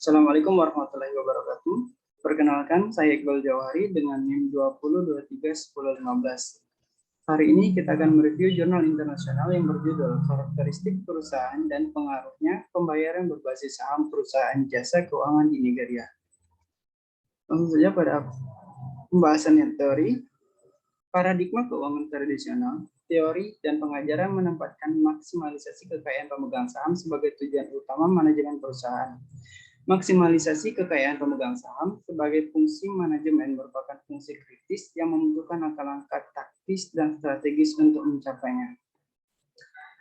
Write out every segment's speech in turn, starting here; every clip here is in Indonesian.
Assalamualaikum warahmatullahi wabarakatuh. Perkenalkan, saya Iqbal Jawahari dengan NIM 20231015. Hari ini kita akan mereview jurnal internasional yang berjudul Karakteristik Perusahaan dan Pengaruhnya Pembayaran Berbasis Saham Perusahaan Jasa Keuangan di Nigeria. Langsung saja pada pembahasan yang teori, paradigma keuangan tradisional, teori dan pengajaran menempatkan maksimalisasi kekayaan pemegang saham sebagai tujuan utama manajemen perusahaan. Maksimalisasi kekayaan pemegang saham sebagai fungsi manajemen merupakan fungsi kritis yang membutuhkan langkah-langkah taktis dan strategis untuk mencapainya.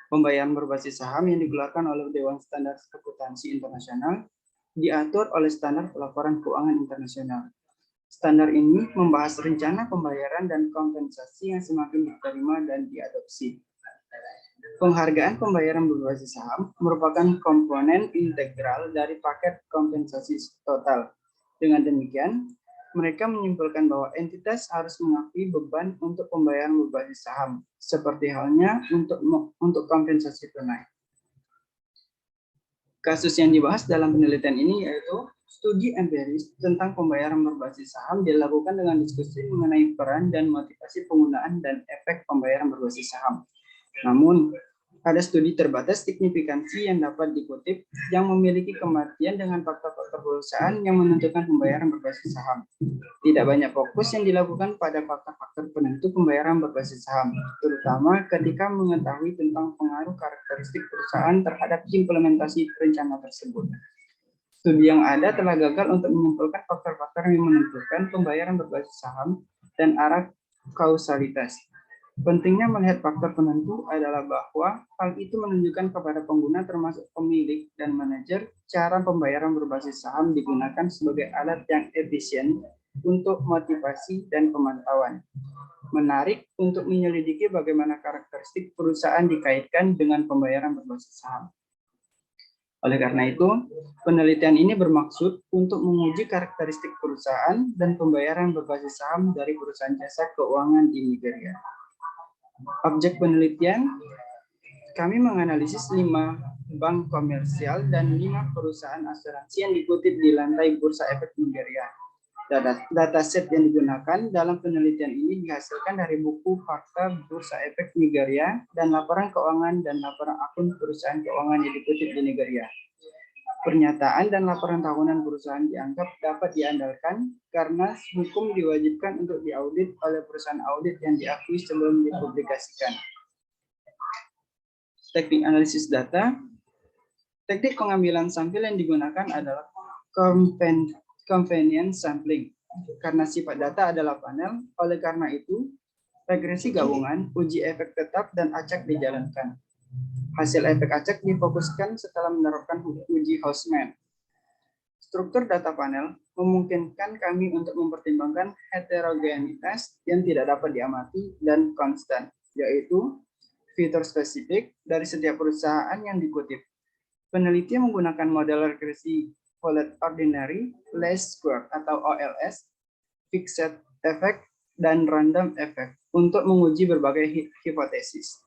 Pembayaran berbasis saham yang dikeluarkan oleh Dewan Standar Akuntansi Internasional diatur oleh Standar Pelaporan Keuangan Internasional. Standar ini membahas rencana pembayaran dan kompensasi yang semakin diterima dan diadopsi. Penghargaan pembayaran berbasis saham merupakan komponen integral dari paket kompensasi total. Dengan demikian, mereka menyimpulkan bahwa entitas harus mengakui beban untuk pembayaran berbasis saham, seperti halnya untuk kompensasi tunai. Kasus yang dibahas dalam penelitian ini yaitu studi empiris tentang pembayaran berbasis saham dilakukan dengan diskusi mengenai peran dan motivasi penggunaan dan efek pembayaran berbasis saham. Namun, ada studi terbatas signifikansi yang dapat dikutip yang memiliki kematian dengan faktor-faktor perusahaan yang menentukan pembayaran berbasis saham. Tidak banyak fokus yang dilakukan pada faktor-faktor penentu pembayaran berbasis saham, terutama ketika mengetahui tentang pengaruh karakteristik perusahaan terhadap implementasi rencana tersebut. Studi yang ada telah gagal untuk menyimpulkan faktor-faktor yang menentukan pembayaran berbasis saham dan arah kausalitas. Pentingnya melihat faktor penentu adalah bahwa hal itu menunjukkan kepada pengguna termasuk pemilik dan manajer cara pembayaran berbasis saham digunakan sebagai alat yang efisien untuk motivasi dan pemantauan. Menarik untuk menyelidiki bagaimana karakteristik perusahaan dikaitkan dengan pembayaran berbasis saham. Oleh karena itu, penelitian ini bermaksud untuk menguji karakteristik perusahaan dan pembayaran berbasis saham dari perusahaan jasa keuangan di Nigeria. Objek penelitian, kami menganalisis 5 bank komersial dan 5 perusahaan asuransi yang dikutip di lantai Bursa Efek Nigeria. Dataset yang digunakan dalam penelitian ini dihasilkan dari buku fakta Bursa Efek Nigeria dan laporan keuangan dan laporan akun perusahaan keuangan yang dikutip di Nigeria. Pernyataan dan laporan tahunan perusahaan dianggap dapat diandalkan karena hukum diwajibkan untuk diaudit oleh perusahaan audit yang diakui sebelum dipublikasikan. Teknik analisis data. Teknik pengambilan sampel yang digunakan adalah convenience sampling. Karena sifat data adalah panel, oleh karena itu, regresi gabungan, uji efek tetap, dan acak dijalankan. Hasil efek acak difokuskan setelah menerapkan uji Hausman. Struktur data panel memungkinkan kami untuk mempertimbangkan heterogenitas yang tidak dapat diamati dan konstan, yaitu fitur spesifik dari setiap perusahaan yang dikutip. Peneliti menggunakan model regresi Follett Ordinary Least Square atau OLS, Fixed Effect, dan Random Effect untuk menguji berbagai hipotesis.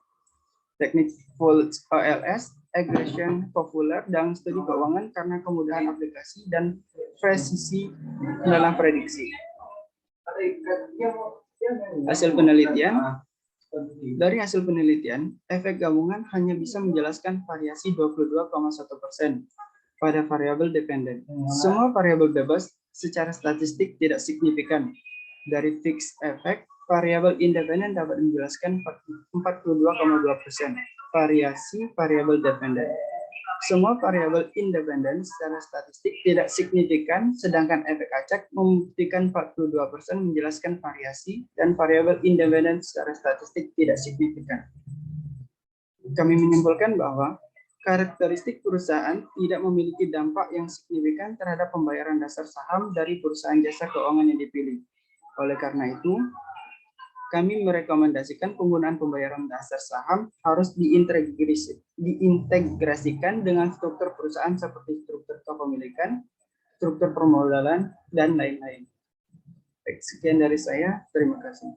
Teknik Follett OLS, aggregation populer dalam studi keuangan karena kemudahan aplikasi dan presisi dalam prediksi. Hasil penelitian. Dari hasil penelitian, efek gabungan hanya bisa menjelaskan variasi 22,1% pada variabel dependen. Semua variabel bebas secara statistik tidak signifikan. Dari fixed effect, variabel independen dapat menjelaskan 42,2% variasi variabel dependen. Semua variabel independen secara statistik tidak signifikan, sedangkan efek acak membuktikan 42% menjelaskan variasi dan variabel independen secara statistik tidak signifikan. Kami menyimpulkan bahwa karakteristik perusahaan tidak memiliki dampak yang signifikan terhadap pembayaran dasar saham dari perusahaan jasa keuangan yang dipilih. Oleh karena itu, kami merekomendasikan penggunaan pembayaran dasar saham harus diintegrasikan dengan struktur perusahaan seperti struktur kepemilikan, struktur permodalan, dan lain-lain. Sekian dari saya, terima kasih.